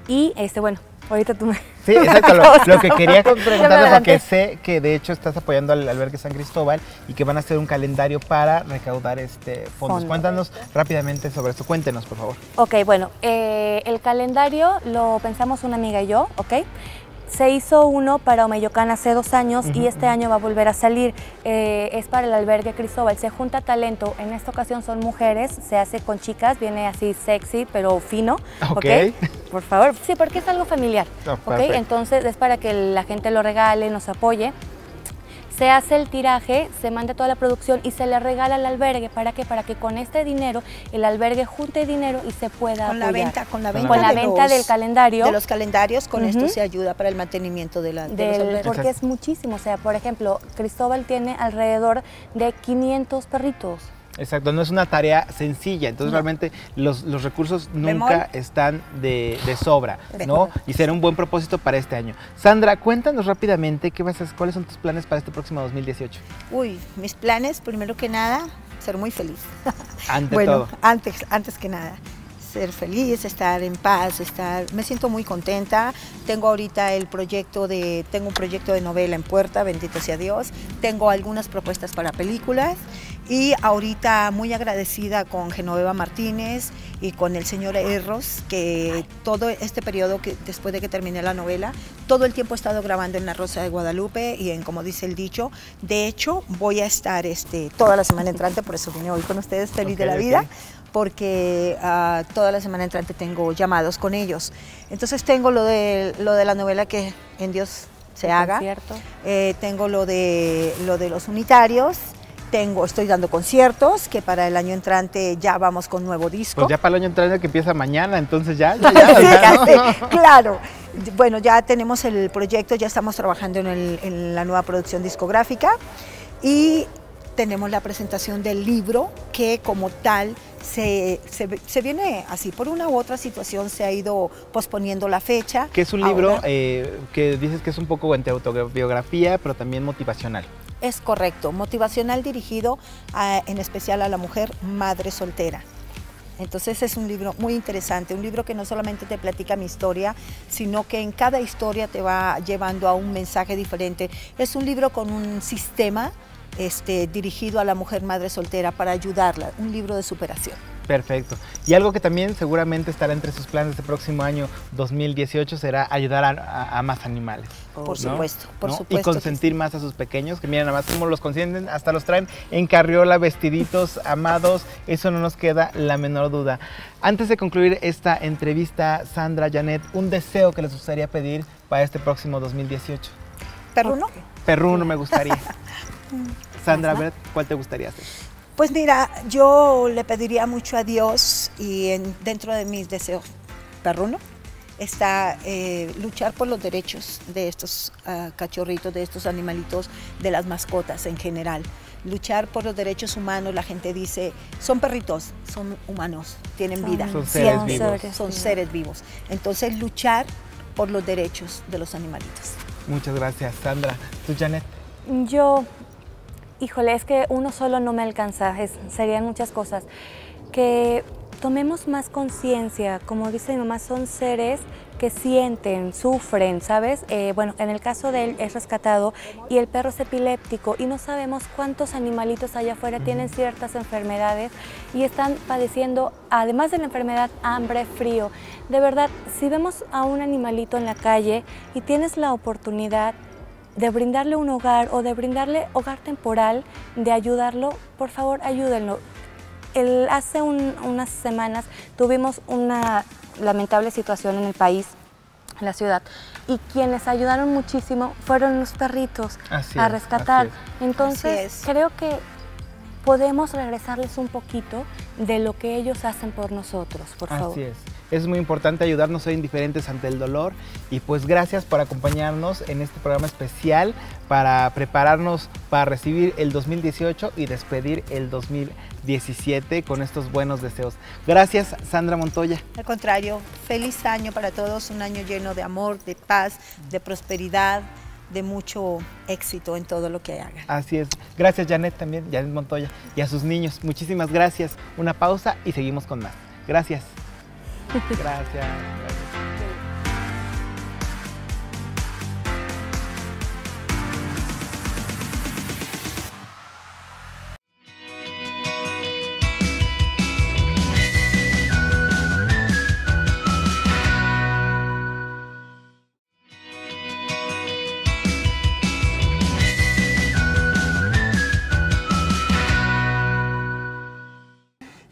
y bueno, ahorita tú me... Sí, exacto, lo que quería preguntarle porque sé que de hecho estás apoyando al albergue San Cristóbal y que van a hacer un calendario para recaudar fondos. Cuéntanos rápidamente sobre esto, cuéntenos por favor. Ok, bueno, el calendario lo pensamos una amiga y yo, ¿ok? Se hizo uno para Omeyocán hace 2 años y este año va a volver a salir. Es para el albergue Cristóbal. Se junta talento. En esta ocasión son mujeres, se hace con chicas, viene así sexy, pero fino. ¿Ok? Por favor. Sí, porque es algo familiar. ¿Ok? Entonces es para que la gente lo regale, nos apoye. Se hace el tiraje, se manda toda la producción y se le regala al albergue. ¿Para qué? Para que con este dinero el albergue junte dinero y se pueda apoyar. Con la venta del calendario. De los calendarios, con esto se ayuda para el mantenimiento de los albergues. Porque es muchísimo. O sea, por ejemplo, Cristóbal tiene alrededor de 500 perritos. Exacto, no es una tarea sencilla, entonces realmente los recursos nunca están de sobra, ¿no? Y será un buen propósito para este año. Sandra, cuéntanos rápidamente cuáles son tus planes para este próximo 2018. Uy, mis planes, primero que nada, ser muy feliz. Todo. Antes que nada, ser feliz, estar en paz, me siento muy contenta. Tengo ahorita tengo un proyecto de novela en puerta, bendito sea Dios. Tengo algunas propuestas para películas y ahorita muy agradecida con Genoveva Martínez y con el señor Erros, que todo este periodo después de que terminé la novela, todo el tiempo he estado grabando en La Rosa de Guadalupe y en Como dice el dicho. De hecho, voy a estar toda la semana entrante, por eso vine hoy con ustedes, feliz de la vida, porque toda la semana entrante tengo llamados con ellos. Entonces tengo lo de la novela Que en Dios se haga, tengo lo de los unitarios, estoy dando conciertos, que para el año entrante ya vamos con nuevo disco. Pues ya para el año entrante que empieza mañana, entonces ya. ¿No? Claro. Bueno, ya tenemos el proyecto, ya estamos trabajando en la nueva producción discográfica y tenemos la presentación del libro que como tal se viene así, por una u otra situación se ha ido posponiendo la fecha. Que es un libro que dices que es un poco entre autobiografía, pero también motivacional. Es correcto, motivacional dirigido en especial a la mujer madre soltera. Entonces es un libro muy interesante, un libro que no solamente te platica mi historia, sino que en cada historia te va llevando a un mensaje diferente. Es un libro con un sistema dirigido a la mujer madre soltera para ayudarla, un libro de superación. Perfecto. Y algo que también seguramente estará entre sus planes este próximo año 2018 será ayudar a más animales. Por supuesto, por supuesto. Y consentir más a sus pequeños, que miren nada más cómo los consienten, hasta los traen en carriola, vestiditos, amados, eso no nos queda la menor duda. Antes de concluir esta entrevista, Sandra, Janet, un deseo que les gustaría pedir para este próximo 2018. ¿Perruno? Perruno me gustaría. Sandra, a ver, ¿cuál te gustaría hacer? Pues mira, yo le pediría mucho a Dios y dentro de mis deseos, perruno, está luchar por los derechos de estos cachorritos, de estos animalitos, de las mascotas en general. Luchar por los derechos humanos, la gente dice, son perritos, son humanos, tienen vida. Son seres vivos. Son seres vivos. Entonces luchar por los derechos de los animalitos. Muchas gracias, Sandra. ¿Tú, Janet? Yo... Híjole, es que uno solo no me alcanza, serían muchas cosas. Que tomemos más conciencia, como dice mi mamá, son seres que sienten, sufren, ¿sabes? Bueno, en el caso de él es rescatado y el perro es epiléptico y no sabemos cuántos animalitos allá afuera tienen ciertas enfermedades y están padeciendo, además de la enfermedad, hambre, frío. De verdad, si vemos a un animalito en la calle y tienes la oportunidad de brindarle un hogar o de brindarle hogar temporal, de ayudarlo, por favor ayúdenlo. Hace unas semanas tuvimos una lamentable situación en el país, en la ciudad, y quienes ayudaron muchísimo fueron los perritos a rescatar. Entonces creo que podemos regresarles un poquito de lo que ellos hacen por nosotros, por favor. Así es. Es muy importante ayudarnos a ser indiferentes ante el dolor y pues gracias por acompañarnos en este programa especial para prepararnos para recibir el 2018 y despedir el 2017 con estos buenos deseos. Gracias, Sandra Montoya. Al contrario, feliz año para todos, un año lleno de amor, de paz, de prosperidad, de mucho éxito en todo lo que hagan. Así es. Gracias, Janet también, Janet Montoya, y a sus niños. Muchísimas gracias. Una pausa y seguimos con más. Gracias. Gracias.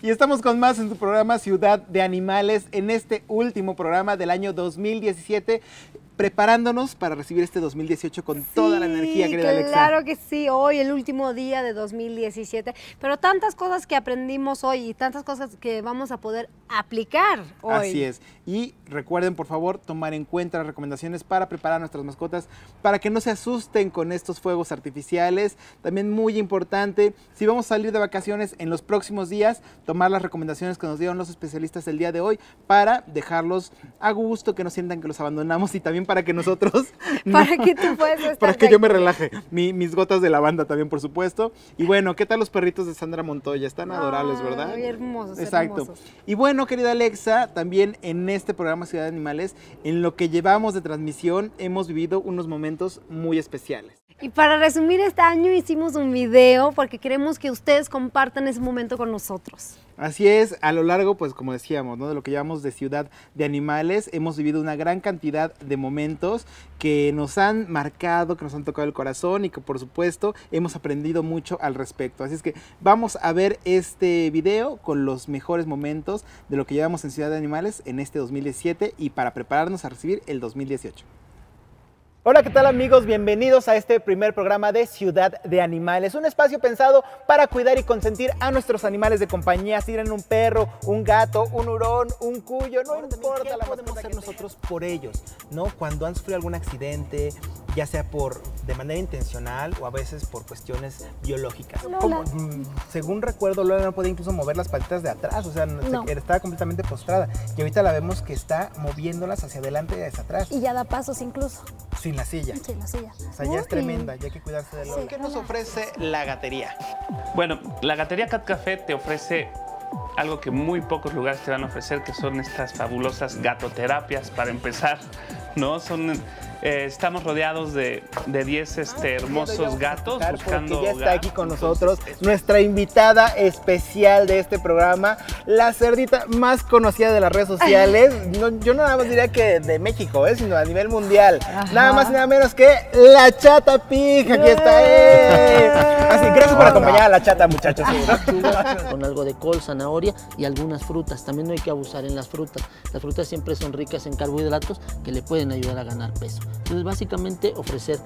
Y estamos con más en tu programa Ciudad de Animales, en este último programa del año 2017, preparándonos para recibir este 2018 con toda la energía, querida Alexa. Claro que sí, hoy el último día de 2017, pero tantas cosas que aprendimos hoy y tantas cosas que vamos a poder aplicar hoy. Así es, y recuerden por favor tomar en cuenta las recomendaciones para preparar a nuestras mascotas para que no se asusten con estos fuegos artificiales. También muy importante, si vamos a salir de vacaciones en los próximos días, tomar las recomendaciones que nos dieron los especialistas el día de hoy para dejarlos a gusto, que no sientan que los abandonamos y también también para que nosotros... Para que tú puedas estar para que yo me tranquilo. relaje. Mis gotas de lavanda también, por supuesto. Y bueno, ¿qué tal los perritos de Sandra Montoya? Están adorables, ¿verdad? Ay, hermosos, Exacto. hermosos. Y bueno, querida Alexa, también en este programa Ciudad de Animales, en lo que llevamos de transmisión, hemos vivido unos momentos muy especiales. Y para resumir este año hicimos un video porque queremos que ustedes compartan ese momento con nosotros. Así es, a lo largo, pues como decíamos, ¿no? De lo que llamamos de Ciudad de Animales, hemos vivido una gran cantidad de momentos que nos han marcado, que nos han tocado el corazón y que por supuesto hemos aprendido mucho al respecto. Así es que vamos a ver este video con los mejores momentos de lo que llevamos en Ciudad de Animales en este 2017 y para prepararnos a recibir el 2018. Hola, ¿qué tal amigos? Bienvenidos a este primer programa de Ciudad de Animales, un espacio pensado para cuidar y consentir a nuestros animales de compañía, si tienen un perro, un gato, un hurón, un cuyo, no importa la podemos hacer nosotros por ellos, ¿no? Cuando han sufrido algún accidente, ya sea de manera intencional o a veces por cuestiones biológicas. Según recuerdo, Lola no podía incluso mover las patitas de atrás, o sea, estaba completamente postrada y ahorita la vemos que está moviéndolas hacia adelante y hacia atrás. Y ya da pasos incluso. Sin la silla. Sin la silla. O sea, ya es tremenda, ya hay que cuidarse de lo que nos ofrece la gatería. Bueno, la gatería Cat Café te ofrece algo que muy pocos lugares te van a ofrecer, que son estas fabulosas gatoterapias para empezar, ¿no? Estamos rodeados de 10 hermosos gatos buscando ya está aquí con nosotros nuestra invitada especial de este programa, la cerdita más conocida de las redes sociales. Yo no nada más diría que de México, sino a nivel mundial. Ajá. Nada más y nada menos que la Chata Pig. Aquí está. Así, gracias por acompañar a la Chata, muchachos. Con algo de col, zanahoria y algunas frutas. También no hay que abusar en las frutas. Las frutas siempre son ricas en carbohidratos que le pueden ayudar a ganar peso. Entonces, básicamente, ofrecer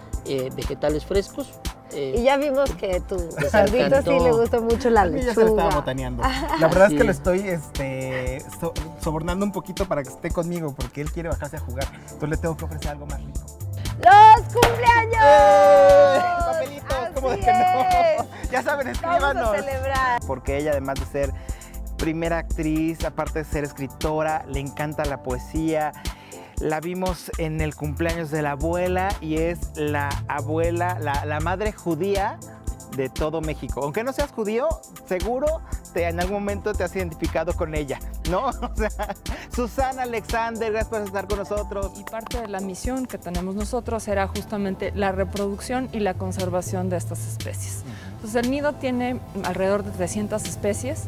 vegetales frescos. Y ya vimos que tu cerdito sí le gusta mucho la lechuga. Ya se lo estaba botaneando. La verdad es que lo estoy sobornando un poquito para que esté conmigo, porque él quiere bajarse a jugar. Entonces le tengo que ofrecer algo más rico. ¡Los cumpleaños! ¡Papelitos! ¿Cómo de que no? Ya saben, escríbanos. Vamos a celebrar. Porque ella, además de ser primera actriz, aparte de ser escritora, le encanta la poesía. La vimos en el cumpleaños de la abuela y es la abuela, la madre judía de todo México. Aunque no seas judío, seguro en algún momento te has identificado con ella, ¿no? O sea, Susana Alexander, gracias por estar con nosotros. Y parte de la misión que tenemos nosotros era justamente la reproducción y la conservación de estas especies. Entonces el nido tiene alrededor de 300 especies,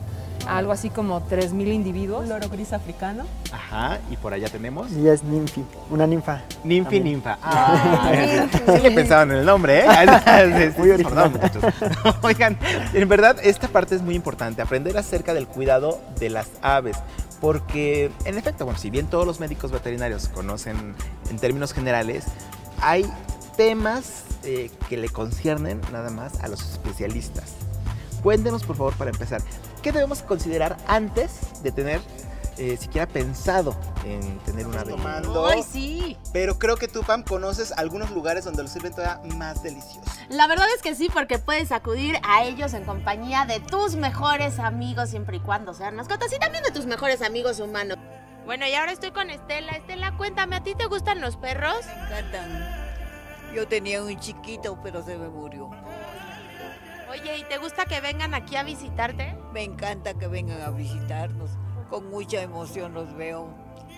algo así como 3,000 individuos. Un loro gris africano. Ajá, y por allá tenemos. Y es Ninfi, una ninfa. Ninfa. Sí le pensaban en el nombre, ¿eh? Muy original, muchachos. Oigan, en verdad, esta parte es muy importante, aprender acerca del cuidado de las aves. Porque, en efecto, bueno, si bien todos los médicos veterinarios conocen en términos generales, hay temas que le conciernen nada más a los especialistas. Cuéntenos, por favor, para empezar, ¿qué debemos considerar antes de tener siquiera pensado en tener una ave? ¡Ay, sí! Pero creo que tú, Pam, conoces algunos lugares donde lo sirven todavía más delicioso. La verdad es que sí, porque puedes acudir a ellos en compañía de tus mejores amigos, siempre y cuando sean mascotas, y también de tus mejores amigos humanos. Bueno, y ahora estoy con Estela. Estela, cuéntame, ¿a ti te gustan los perros? Me encantan. Yo tenía un chiquito, pero se me murió. Oye, ¿y te gusta que vengan aquí a visitarte? Me encanta que vengan a visitarnos. Con mucha emoción los veo,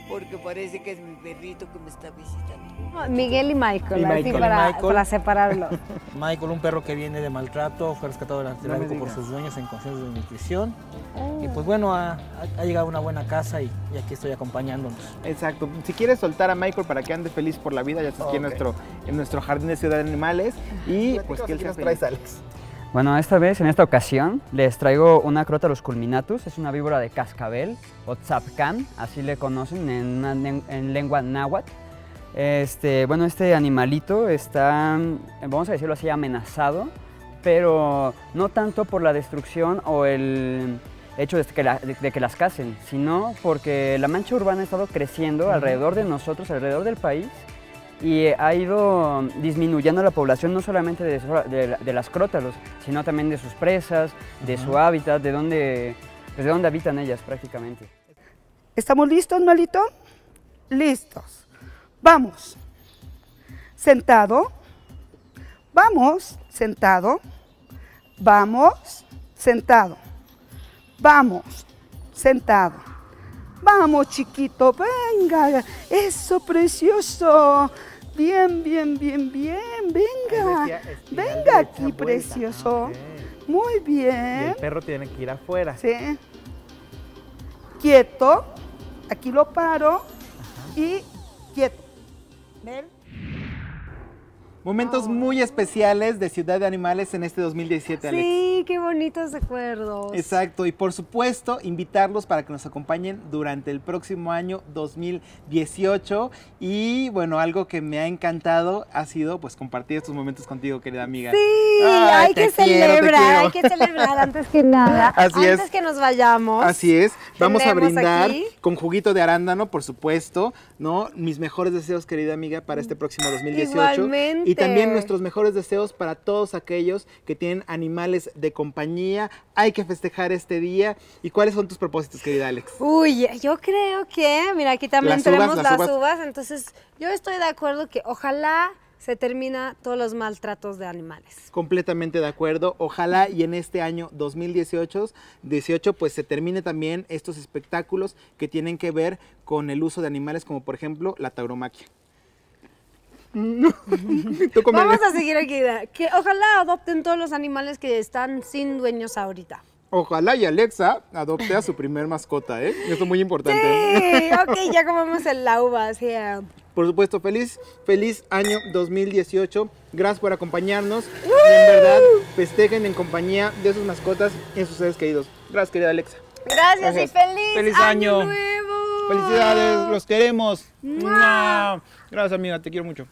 porque parece que es mi perrito que me está visitando. Miguel y Michael, así para separarlo. Michael, un perro que viene de maltrato, fue rescatado del anfiteatro por sus dueños en conciencia de nutrición. Y pues bueno, ha llegado a una buena casa y aquí estoy acompañándonos. Exacto. Si quieres soltar a Michael para que ande feliz por la vida, ya estás aquí en nuestro jardín de Ciudad de Animales. Y pues que él sea feliz. Alex. Bueno, en esta ocasión, les traigo una Crotalus culminatus, es una víbora de cascabel, o tzapcán, así le conocen en lengua náhuatl. Bueno, este animalito está, vamos a decirlo así, amenazado, pero no tanto por la destrucción o el hecho de que las cacen, sino porque la mancha urbana ha estado creciendo alrededor de nosotros, alrededor del país, y ha ido disminuyendo la población no solamente de las Crotalus, sino también de sus presas, de su hábitat, de dónde habitan ellas prácticamente. ¿Estamos listos, Malito? Listos. Vamos. sentado, vamos, sentado, vamos, sentado, vamos, sentado, vamos chiquito, venga, eso precioso, bien, bien, bien, bien, venga, venga aquí precioso, muy Y bien. el perro tiene que ir afuera. Sí. Quieto, aquí lo paro y quieto. ¿Ven? Momentos muy especiales de Ciudad de Animales en este 2017, Alex. Sí, qué bonitos recuerdos. Exacto, y por supuesto invitarlos para que nos acompañen durante el próximo año 2018 y bueno, algo que me ha encantado ha sido pues compartir estos momentos contigo, querida amiga. Sí, Ay, hay te que quiero, te celebrar, hay quiero. que celebrar antes que nada. Así antes es. que nos vayamos. Así es, vamos a tenemos brindar aquí con juguito de arándano, por supuesto, ¿no? Mis mejores deseos, querida amiga, para este próximo 2018. Igualmente. Y también nuestros mejores deseos para todos aquellos que tienen animales de compañía. Hay que festejar este día. ¿Y cuáles son tus propósitos, querida Alex? Uy, yo creo que, mira, aquí también Las tenemos uvas, las las uvas. uvas, entonces yo estoy de acuerdo que ojalá se termina todos los maltratos de animales. Completamente de acuerdo. Ojalá y en este año 2018 pues se termine también estos espectáculos que tienen que ver con el uso de animales, como por ejemplo la tauromaquia. Tú come, Vamos Alex. a seguir aquí, que ojalá adopten todos los animales que están sin dueños ahorita. Ojalá y Alexa adopte a su primer mascota, ¿eh? Esto es muy importante. Sí, ok, ya comemos la uva, así. Por supuesto, feliz año 2018. Gracias por acompañarnos. Y en verdad, festejen en compañía de sus mascotas y sus seres queridos. Gracias, querida Alexa. Gracias y feliz año nuevo. Felicidades, los queremos. ¡Mua! Gracias, amiga, te quiero mucho.